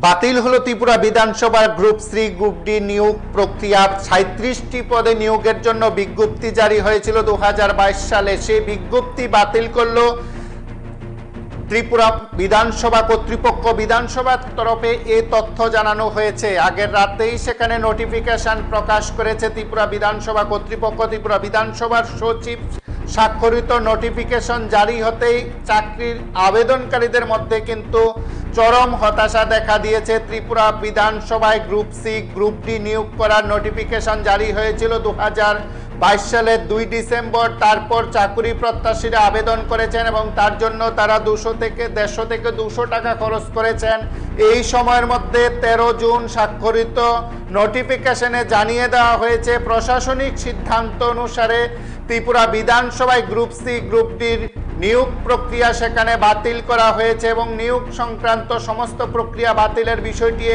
বাতিল হলো ত্রিপুরা বিধানসভার গ্রুপ সি গ্রুপ ডি নিয়োগ প্রক্রিয়া। 37টি পদে নিয়োগের জন্য বিজ্ঞপ্তি জারি হয়েছিল 2022 সালে। সেই বিজ্ঞপ্তি বাতিল করলো ত্রিপুরা বিধানসভা কর্তৃপক্ষ। বিধানসভার তরফে এই তথ্য জানানো হয়েছে। আগের রাতেই সেখানে নোটিফিকেশন প্রকাশ করেছে ত্রিপুরা বিধানসভা কর্তৃপক্ষ। ত্রিপুরা বিধানসভার সচিব স্বাক্ষরিত নোটিফিকেশন জারি হতেই চাকরির আবেদনকারীদের মধ্যে কিন্তু চরম হতাশা দেখা দিয়েছে। ত্রিপুরা বিধানসভায় গ্রুপ সি গ্রুপ ডি নিয়োগ করার নোটিফিকেশন জারি হয়েছিল 2022 সালের 2 ডিসেম্বর। তারপর চাকরি প্রত্যাশীরা আবেদন করেছেন এবং তার জন্য তারা 150 থেকে 200 টাকা খরচ করেছেন। এই সময়ের মধ্যে 13 জুন স্বাক্ষরিত নোটিফিকেশনে জানিয়ে দেওয়া হয়েছে প্রশাসনিক সিদ্ধান্ত অনুসারে ত্রিপুরা বিধানসভায় গ্রুপ সি গ্রুপ ডির নিয়োগ প্রক্রিয়া সেখানে বাতিল করা হয়েছে এবং নিয়োগ সংক্রান্ত সমস্ত প্রক্রিয়া বাতিলের বিষয়টি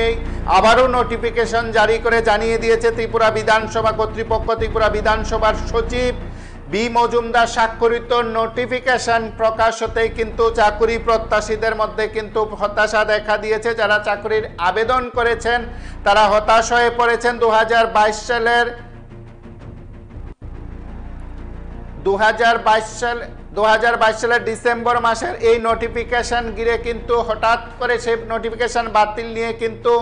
আবারও নোটিফিকেশন জারি করে জানিয়ে দিয়েছে ত্রিপুরা বিধানসভা কর্তৃপক্ষ। ত্রিপুরা বিধানসভার সচিব বি মজুমদার স্বাক্ষরিত নোটিফিকেশন প্রকাশ হতেই কিন্তু চাকরি প্রত্যাশীদের মধ্যে কিন্তু হতাশা দেখা দিয়েছে। যারা চাকরির আবেদন করেছেন তারা হতাশ হয়ে পড়েছেন। 2022 সালের ডিসেম্বর মাসের এই নোটিফিকেশন ঘিরে কিন্তু হঠাৎ করে সেই নোটিফিকেশন বাতিল নিয়ে কিন্তু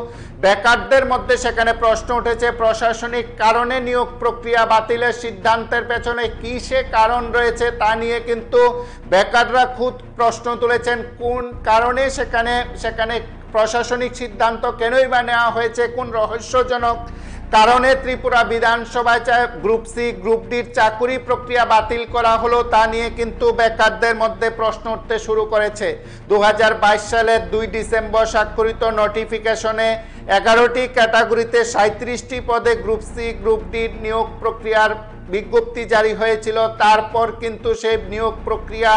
বেকারদের মধ্যে সেখানে প্রশ্ন উঠেছে। প্রশাসনিক কারণে নিয়োগ প্রক্রিয়া বাতিলের সিদ্ধান্তের পেছনে কী সে কারণ রয়েছে তা নিয়ে কিন্তু বেকাররা খুদ প্রশ্ন তুলেছেন। কোন কারণে সেখানে প্রশাসনিক সিদ্ধান্ত কেনই বা নেওয়া হয়েছে, কোন রহস্যজনক কারণে ত্রিপুরা বিধানসভায় গ্রুপ সি গ্রুপ ডির চাকুরি প্রক্রিয়া বাতিল করা হলো তা নিয়ে কিন্তু বেকারদের মধ্যে প্রশ্ন উঠতে শুরু করেছে। 2022 সালের 2 ডিসেম্বর স্বাক্ষরিত নোটিফিকেশনে 11টি ক্যাটাগরিতে 37টি পদে গ্রুপ সি গ্রুপ ডির নিয়োগ প্রক্রিয়ার বিজ্ঞপ্তি জারি হয়েছিল। তারপর কিন্তু সেই নিয়োগ প্রক্রিয়া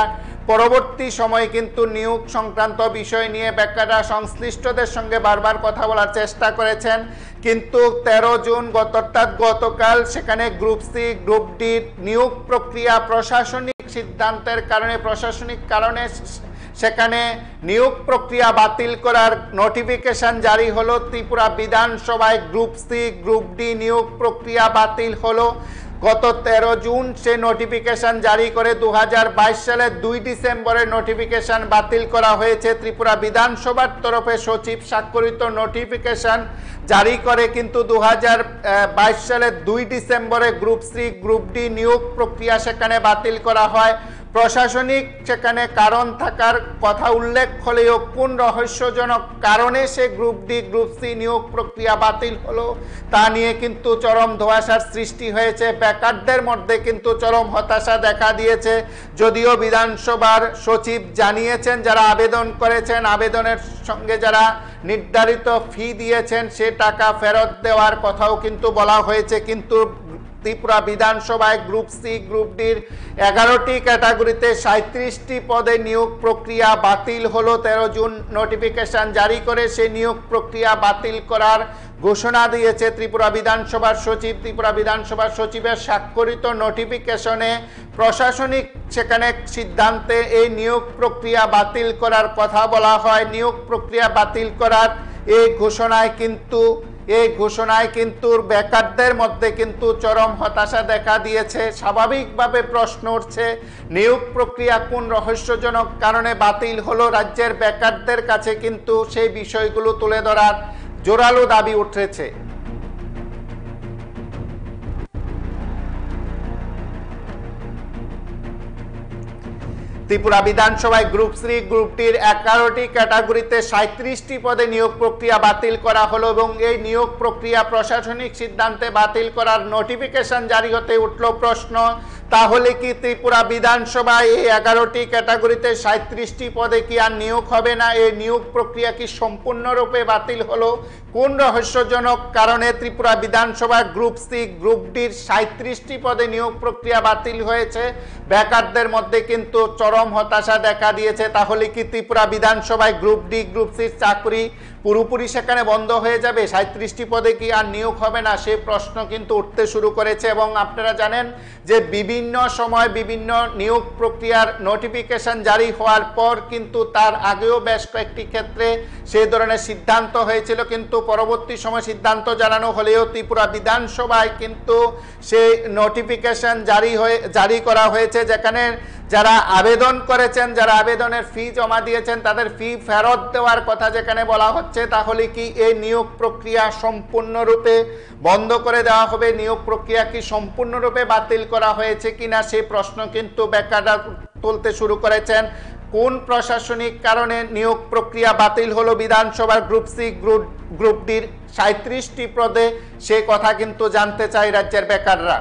পরবর্তী সময়ে কিন্তু নিয়োগ সংক্রান্ত বিষয় নিয়ে বেকাররা সংশ্লিষ্টদের সঙ্গে বারবার কথা বলার চেষ্টা করেছেন, কিন্তু 13 জুন গতকাল সেখানে গ্রুপ সি গ্রুপ ডি নিয়োগ প্রক্রিয়া প্রশাসনিক সিদ্ধান্তের কারণে সেখানে নিয়োগ প্রক্রিয়া বাতিল করার নোটিফিকেশন জারি হলো। ত্রিপুরা বিধানসভায় গ্রুপ সি গ্রুপ ডি নিয়োগ প্রক্রিয়া বাতিল হলো। গত 13 জুন সে নোটিফিকেশন জারি করে 2022 সালের 2 ডিসেম্বরের নোটিফিকেশন বাতিল করা হয়েছে। ত্রিপুরা বিধানসভার তরফে সচিব স্বাক্ষরিত নোটিফিকেশন জারি করে কিন্তু 2022 সালের 2 ডিসেম্বরে গ্রুপ সি গ্রুপ ডি নিয়োগ প্রক্রিয়া সেখানে বাতিল করা হয়। প্রশাসনিক সেখানে কারণ থাকার কথা উল্লেখ হলেও কোন রহস্যজনক কারণে সে গ্রুপ ডি গ্রুপ সি নিয়োগ প্রক্রিয়া বাতিল হলো তা নিয়ে কিন্তু চরম ধোঁয়াশার সৃষ্টি হয়েছে। বেকারদের মধ্যে কিন্তু চরম হতাশা দেখা দিয়েছে। যদিও বিধানসভার সচিব জানিয়েছেন যারা আবেদন করেছেন আবেদনের সঙ্গে যারা নির্ধারিত ফি দিয়েছেন সে টাকা ফেরত দেওয়ার কথাও কিন্তু বলা হয়েছে, কিন্তু ত্রিপুরা বিধানসভায় গ্রুপ সি গ্রুপ ডির 11টি ক্যাটাগরিতে 37টি পদে নিয়োগ প্রক্রিয়া বাতিল হলো। 13 জুন নোটিফিকেশন জারি করে সেই নিয়োগ প্রক্রিয়া বাতিল করার ঘোষণা দিয়েছে ত্রিপুরা বিধানসভার সচিব। ত্রিপুরা বিধানসভার সচিবের স্বাক্ষরিত নোটিফিকেশনে প্রশাসনিক সেখানে সিদ্ধান্তে এই নিয়োগ প্রক্রিয়া বাতিল করার কথা বলা হয়। নিয়োগ প্রক্রিয়া বাতিল করার এই ঘোষণায় কিন্তু বেকারদের মধ্যে কিন্তু চরম হতাশা দেখা দিয়েছে। স্বাভাবিকভাবে প্রশ্ন উঠছে নিয়োগ প্রক্রিয়া কোন রহস্যজনক কারণে বাতিল হলো। রাজ্যের বেকারদের কাছে কিন্তু সেই বিষয়গুলো তুলে ধরার জোরালো দাবি উঠেছে। ত্রিপুরা বিধানসভায় গ্রুপ সি গ্রুপ ডির 11টি ক্যাটাগরিতে 37টি পদে নিয়োগ প্রক্রিয়া বাতিল করা হলো এবং এই নিয়োগ প্রক্রিয়া প্রশাসনিক সিদ্ধান্তে বাতিল করার নোটিফিকেশন জারি হতে উঠল প্রশ্ন, তাহলে কি ত্রিপুরা বিধানসভায় এই 11টি ক্যাটাগরিতে 37টি পদে কি আর নিয়োগ হবে না? এই নিয়োগ প্রক্রিয়া কি সম্পূর্ণরূপে বাতিল হলো? কোন রহস্যজনক কারণে ত্রিপুরা বিধানসভায় গ্রুপ সি গ্রুপ ডির 37টি পদে নিয়োগ প্রক্রিয়া বাতিল হয়েছে? বেকারদের মধ্যে কিন্তু চরম হতাশা দেখা দিয়েছে। তাহলে কি ত্রিপুরা বিধানসভায় গ্রুপ ডি গ্রুপ সির চাকরি পুরোপুরি সেখানে বন্ধ হয়ে যাবে, 37টি পদে কি আর নিয়োগ হবে না, সেই প্রশ্ন কিন্তু উঠতে শুরু করেছে। এবং আপনারা জানেন যে বিভিন্ন সময় বিভিন্ন নিয়োগ প্রক্রিয়ার নোটিফিকেশন জারি হওয়ার পর কিন্তু তার আগেও বেশ কয়েকটি ক্ষেত্রে সেই ধরনের সিদ্ধান্ত হয়েছিল, কিন্তু পরবর্তী সময় সিদ্ধান্ত জানানো হলেও ত্রিপুরা বিধানসভায় কিন্তু সেই নোটিফিকেশন জারি করা হয়েছে, যেখানে যারা আবেদন করেছেন, যারা আবেদনের ফি জমা দিয়েছেন তাদের ফি ফেরত দেওয়ার কথা যেখানে বলা হচ্ছে। তাহলে কি এই নিয়োগ প্রক্রিয়া সম্পূর্ণরূপে বন্ধ করে দেওয়া হবে, নিয়োগ প্রক্রিয়া কি সম্পূর্ণরূপে বাতিল করা হয়েছে কিনা, সেই প্রশ্ন কিন্তু বেকাররা তুলতে শুরু করেছেন। কোন প্রশাসনিক কারণে নিয়োগ প্রক্রিয়া বাতিল হলো বিধানসভার গ্রুপ সি গ্রুপ ডির 37টি পদে, সে কথা কিন্তু জানতে চাই রাজ্যের বেকাররা।